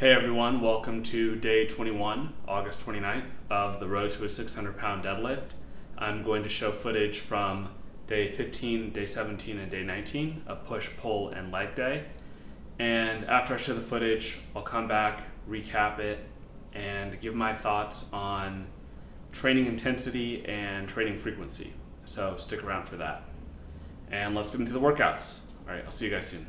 Hey everyone, welcome to day 21, August 29th of the Road to a 600 pound deadlift. I'm going to show footage from day 15, day 17, and day 19, a push, pull, and leg day. And after I show the footage, I'll come back, recap it, and give my thoughts on training intensity and training frequency. So stick around for that. And let's get into the workouts. All right, I'll see you guys soon.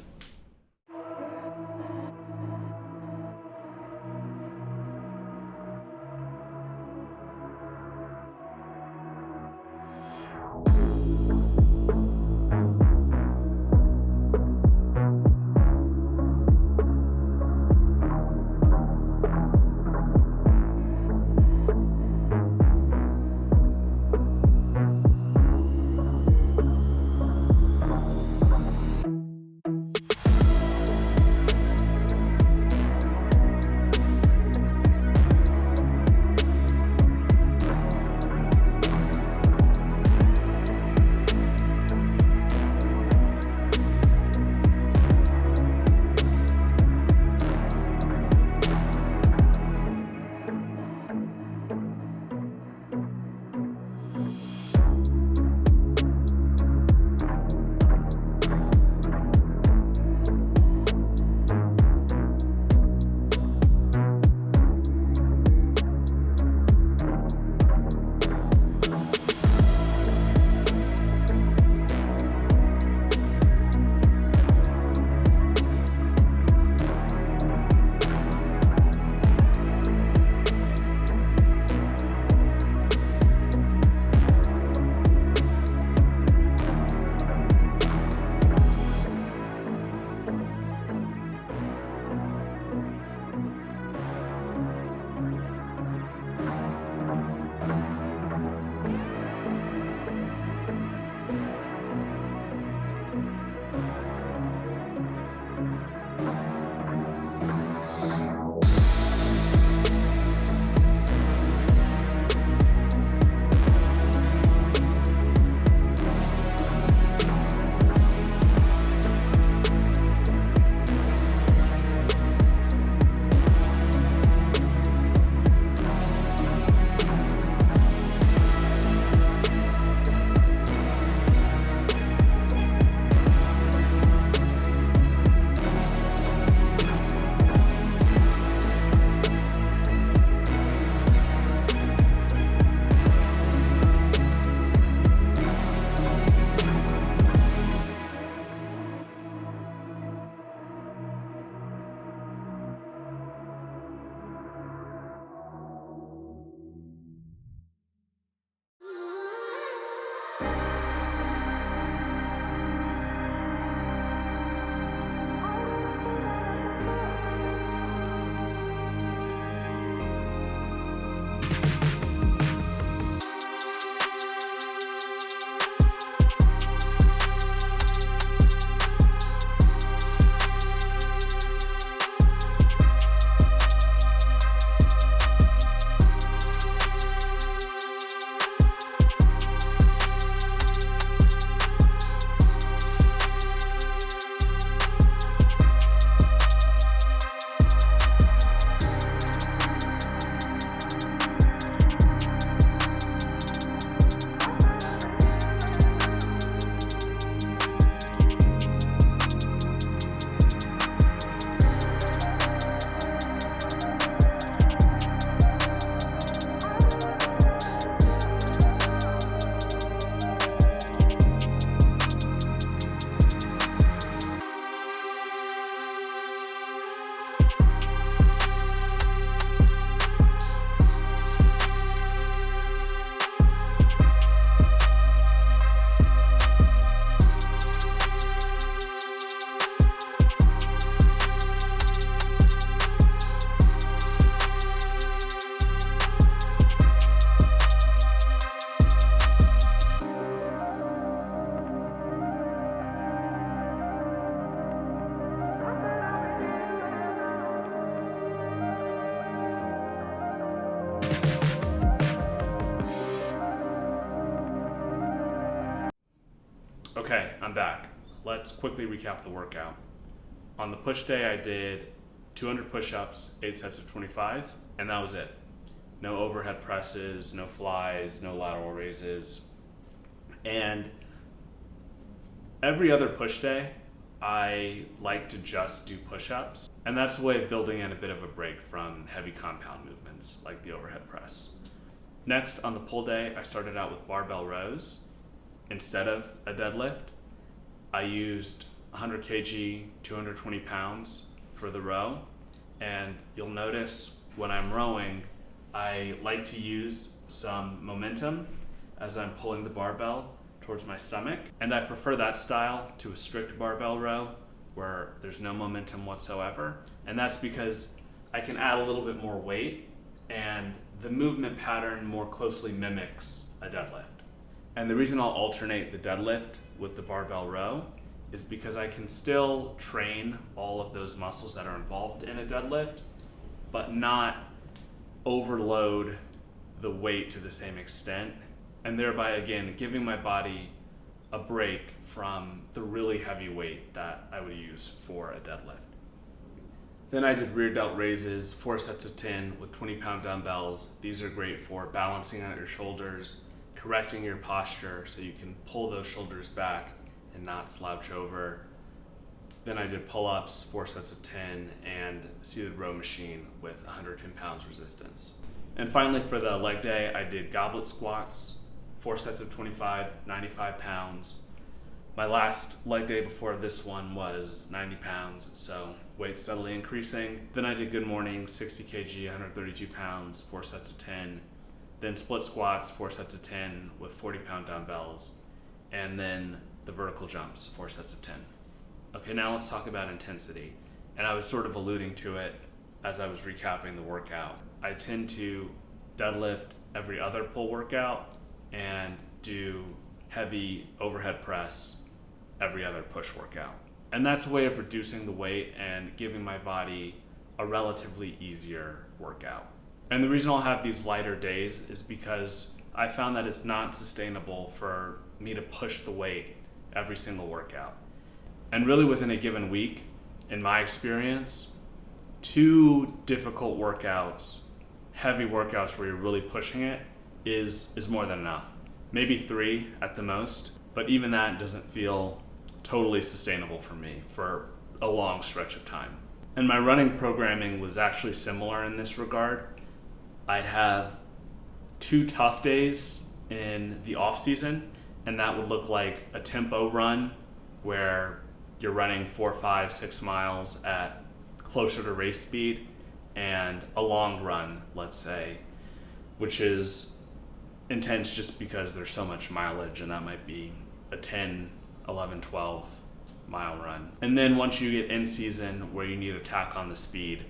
Okay, I'm back. Let's quickly recap the workout. On the push day, I did 200 push-ups, 8 sets of 25, and that was it. No overhead presses, no flies, no lateral raises. And every other push day, I like to just do push-ups. And that's a way of building in a bit of a break from heavy compound movements like the overhead press. Next, on the pull day, I started out with barbell rows. Instead of a deadlift, I used 100 kg, 220 pounds for the row. And you'll notice when I'm rowing, I like to use some momentum as I'm pulling the barbell towards my stomach. And I prefer that style to a strict barbell row where there's no momentum whatsoever. And that's because I can add a little bit more weight and the movement pattern more closely mimics a deadlift. And the reason I'll alternate the deadlift with the barbell row is because I can still train all of those muscles that are involved in a deadlift, but not overload the weight to the same extent, and thereby, again, giving my body a break from the really heavy weight that I would use for a deadlift. Then I did rear delt raises, 4 sets of 10 with 20-pound dumbbells. These are great for balancing out your shoulders, correcting your posture so you can pull those shoulders back and not slouch over. Then I did pull-ups, 4 sets of 10, and seated row machine with 110 pounds resistance. And finally, for the leg day, I did goblet squats, 4 sets of 25, 95 pounds. My last leg day before this one was 90 pounds, so weight steadily increasing. Then I did good morning, 60 kg, 132 pounds, 4 sets of 10. Then split squats, 4 sets of 10 with 40-pound dumbbells. And then the vertical jumps, 4 sets of 10. Okay, now let's talk about intensity. And I was sort of alluding to it as I was recapping the workout. I tend to deadlift every other pull workout and do heavy overhead press every other push workout. And that's a way of reducing the weight and giving my body a relatively easier workout. And the reason I'll have these lighter days is because I found that it's not sustainable for me to push the weight every single workout. And really within a given week, in my experience, 2 difficult workouts, heavy workouts where you're really pushing it, is more than enough. Maybe 3 at the most, but even that doesn't feel totally sustainable for me for a long stretch of time. And my running programming was actually similar in this regard. I'd have 2 tough days in the off season, and that would look like a tempo run where you're running 4, 5, 6 miles at closer to race speed, and a long run, let's say, which is intense just because there's so much mileage, and that might be a 10, 11, 12 mile run. And then once you get in season where you need to tack on the speed,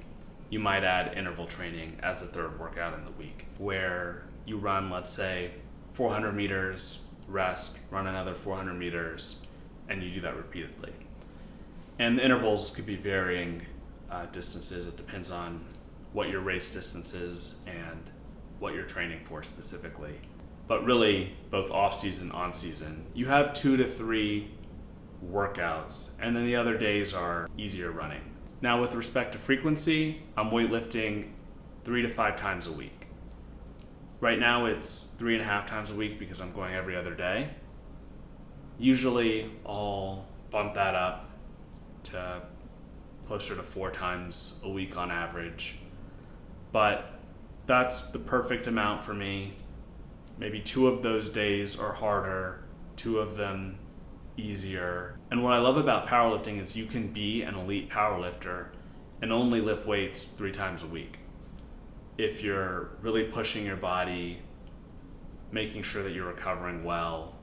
you might add interval training as the 3rd workout in the week, where you run, let's say, 400 meters, rest, run another 400 meters, and you do that repeatedly. And the intervals could be varying distances. It depends on what your race distance is and what you're training for specifically. But really, both off-season, on-season, you have 2 to 3 workouts, and then the other days are easier running. Now, with respect to frequency, I'm weightlifting 3 to 5 times a week. Right now, it's 3.5 times a week because I'm going every other day. Usually, I'll bump that up to closer to 4 times a week on average. But that's the perfect amount for me. Maybe 2 of those days are harder, 2 of them easier. And what I love about powerlifting is you can be an elite powerlifter and only lift weights 3 times a week. If you're really pushing your body, making sure that you're recovering well,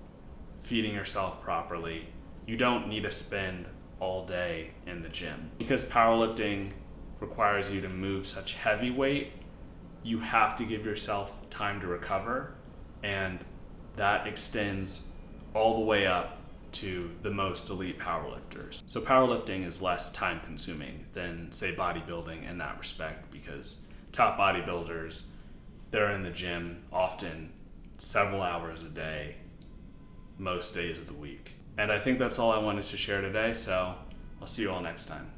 feeding yourself properly, you don't need to spend all day in the gym. Because powerlifting requires you to move such heavy weight, you have to give yourself time to recover, and that extends all the way up to the most elite powerlifters. So powerlifting is less time consuming than, say, bodybuilding in that respect, because top bodybuilders, they're in the gym often several hours a day, most days of the week. And I think that's all I wanted to share today, so I'll see you all next time.